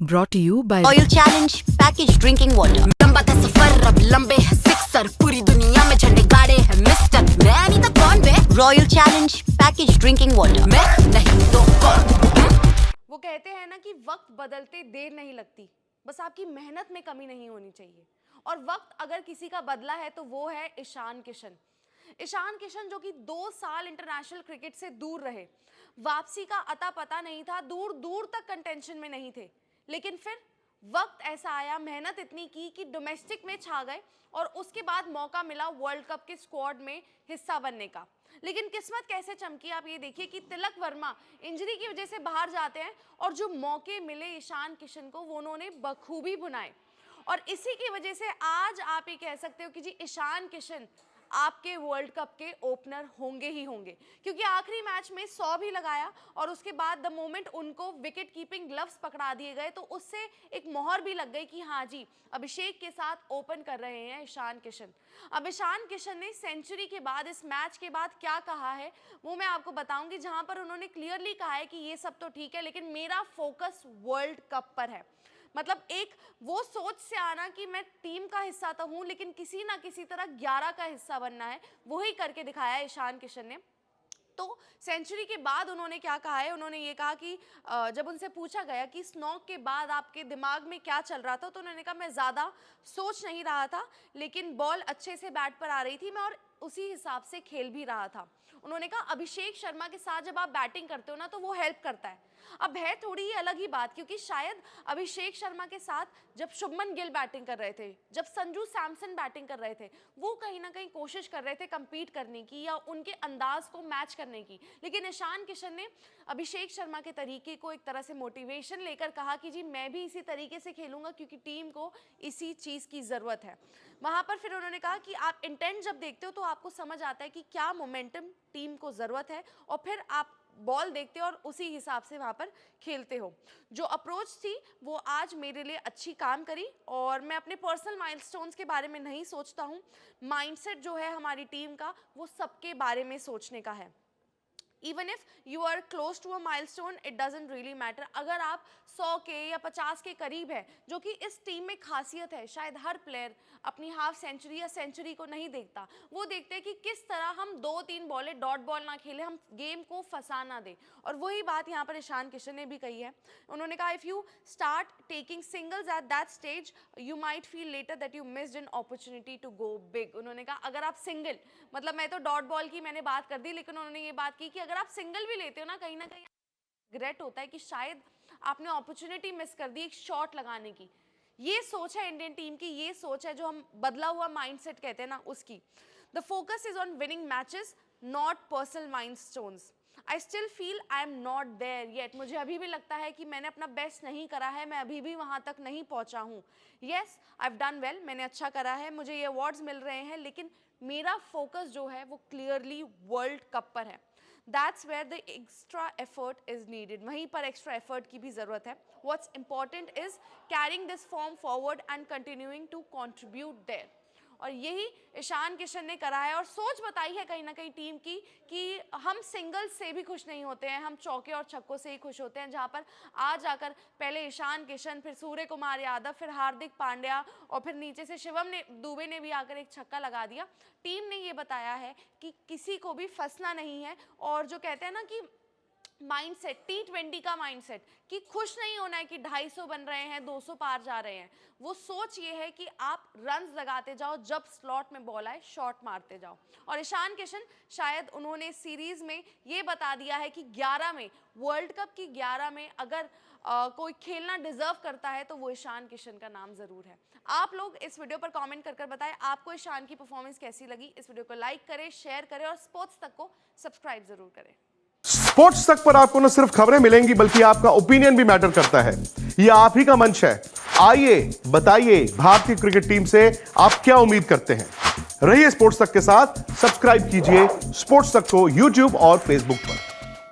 brought to you by Oil Challenge Packaged Drinking Water। लंबा था सफर अब लंबे है सिक्सर, पूरी दुनिया में झंडे गाड़े हैं मिस्टर, मैं नहीं तो कौन बे। Royal Challenge Packaged Drinking Water, मैं नहीं तो कौन। वो कहते हैं ना कि वक्त बदलते देर नहीं लगती, बस आपकी मेहनत में कमी नहीं होनी चाहिए। और वक्त अगर किसी का बदला है तो वो है ईशान किशन। ईशान किशन जो कि 2 साल इंटरनेशनल क्रिकेट से दूर रहे, वापसी का अता पता नहीं था, दूर दूर तक कंटेंशन में नहीं थे, लेकिन फिर वक्त ऐसा आया, मेहनत इतनी की कि डोमेस्टिक में छा गए और उसके बाद मौका मिला वर्ल्ड कप के स्क्वाड में हिस्सा बनने का। लेकिन किस्मत कैसे चमकी आप ये देखिए कि तिलक वर्मा इंजरी की वजह से बाहर जाते हैं और जो मौके मिले ईशान किशन को वो उन्होंने बखूबी भुनाए। और इसी की वजह से आज आप ये कह सकते हो कि जी ईशान किशन आपके वर्ल्ड कप के ओपनर होंगे ही होंगे, क्योंकि आखिरी मैच में 100 भी लगाया और उसके बाद द मोमेंट उनको विकेट कीपिंग ग्लव्स पकड़ा दिए गए तो उससे एक मोहर भी लग गई कि हाँ जी अभिषेक के साथ ओपन कर रहे हैं ईशान किशन। अब ईशान किशन ने सेंचुरी के बाद इस मैच के बाद क्या कहा है वो मैं आपको बताऊंगी, जहां पर उन्होंने क्लियरली कहा है कि ये सब तो ठीक है लेकिन मेरा फोकस वर्ल्ड कप पर है। मतलब एक वो सोच से आना कि मैं टीम का हिस्सा तो हूं लेकिन किसी ना किसी तरह 11 का हिस्सा बनना है, वही करके दिखाया ईशान किशन ने। तो सेंचुरी के बाद उन्होंने क्या कहा है, उन्होंने ये कहा कि जब उनसे पूछा गया कि इस नॉक के बाद आपके दिमाग में क्या चल रहा था तो उन्होंने कहा मैं ज़्यादा सोच नहीं रहा था, लेकिन बॉल अच्छे से बैट पर आ रही थी मैं और उसी हिसाब से खेल भी रहा था। उन्होंने कहा अभिषेक शर्मा के साथ जब आप बैटिंग करते हो ना तो वो हेल्प करता है। अब है थोड़ी ही अलग ही बात, क्योंकि शायद अभिषेक शर्मा के साथ जब शुभमन गिल बैटिंग कर रहे थे, जब संजू सैमसन बैटिंग कर रहे थे, वो कहीं ना कहीं कोशिश कर रहे थे compete करने की या उनके अंदाज को मैच करने की, लेकिन ईशान किशन ने अभिषेक शर्मा के तरीके को एक तरह से मोटिवेशन लेकर कहा कि जी मैं भी इसी तरीके से खेलूंगा क्योंकि टीम को इसी चीज़ की ज़रूरत है। वहाँ पर फिर उन्होंने कहा कि आप इंटेंट जब देखते हो तो आपको समझ आता है कि क्या मोमेंटम टीम को ज़रूरत है और फिर आप बॉल देखते हो और उसी हिसाब से वहाँ पर खेलते हो। जो अप्रोच थी वो आज मेरे लिए अच्छी काम करी और मैं अपने पर्सनल माइलस्टोन्स के बारे में नहीं सोचता हूँ। माइंडसेट जो है हमारी टीम का वो सबके बारे में सोचने का है। Even if you are close to a milestone, it doesn't really matter। अगर आप 100 के या 50 के करीब है, जो कि इस टीम में खासियत है, शायद हर प्लेयर अपनी हाफ सेंचुरी या सेंचुरी को नहीं देखता, वो देखते हैं कि किस तरह हम 2-3 बॉलें डॉट बॉल ना खेले, हम गेम को फंसा ना दें। और वही बात यहाँ पर ईशान किशन ने भी कही है। उन्होंने कहा if you start taking singles at that stage you might feel later that you missed an opportunity to go big. उन्होंने कहा अगर आप सिंगल, मतलब मैं तो डॉट बॉल की मैंने बात कर दी, लेकिन उन्होंने ये बात की कि अगर आप सिंगल भी लेते हो ना कहीं रिग्रेट होता है कि शायद आपने अपॉर्चुनिटी मिस कर दी एक शॉट लगाने की। ये सोच है इंडियन टीम की, ये सोच है जो हम बदला हुआ माइंडसेट कहते हैं ना उसकी। The focus is on winning matches not personal milestones. I still feel I am not there yet. मुझे अभी भी लगता है कि मैंने अपना बेस्ट नहीं करा है, मैं अभी भी वहाँ तक नहीं पहुँचा हूँ। Yes I have done well, मैंने अच्छा करा है, मुझे ये अवार्ड्स मिल रहे हैं, लेकिन मेरा फोकस जो है वो क्लियरली वर्ल्ड कप पर है। That's where the extra effort is needed। वहीं पर extra effort की भी ज़रूरत है। What's important is carrying this form forward and continuing to contribute there। और यही ईशान किशन ने करा है और सोच बताई है कहीं ना कहीं टीम की कि हम सिंगल्स से भी खुश नहीं होते हैं, हम चौके और छक्कों से ही खुश होते हैं, जहां पर आज आकर पहले ईशान किशन, फिर सूर्य कुमार यादव, फिर हार्दिक पांड्या और फिर नीचे से शिवम दुबे ने भी आकर एक छक्का लगा दिया। टीम ने ये बताया है कि किसी को भी फंसना नहीं है और जो कहते हैं ना कि माइंडसेट, T20 का माइंडसेट कि खुश नहीं होना है कि 250 बन रहे हैं, 200 पार जा रहे हैं। वो सोच ये है कि आप रन्स लगाते जाओ, जब स्लॉट में बॉल आए शॉट मारते जाओ। और ईशान किशन शायद उन्होंने सीरीज में ये बता दिया है कि 11 में, वर्ल्ड कप की 11 में अगर कोई खेलना डिजर्व करता है तो वो ईशान किशन का नाम जरूर है। आप लोग इस वीडियो पर कमेंट कर बताएं आपको ईशान की परफॉर्मेंस कैसी लगी। इस वीडियो को लाइक करें, शेयर करें और स्पोर्ट्स तक को सब्सक्राइब जरूर करें। स्पोर्ट्स तक पर आपको न सिर्फ खबरें मिलेंगी बल्कि आपका ओपिनियन भी मैटर करता है। यह आप ही का मंच है। आइए बताइए भारतीय क्रिकेट टीम से आप क्या उम्मीद करते हैं। रहिए स्पोर्ट्स तक के साथ, सब्सक्राइब कीजिए स्पोर्ट्स तक को यूट्यूब और फेसबुक पर।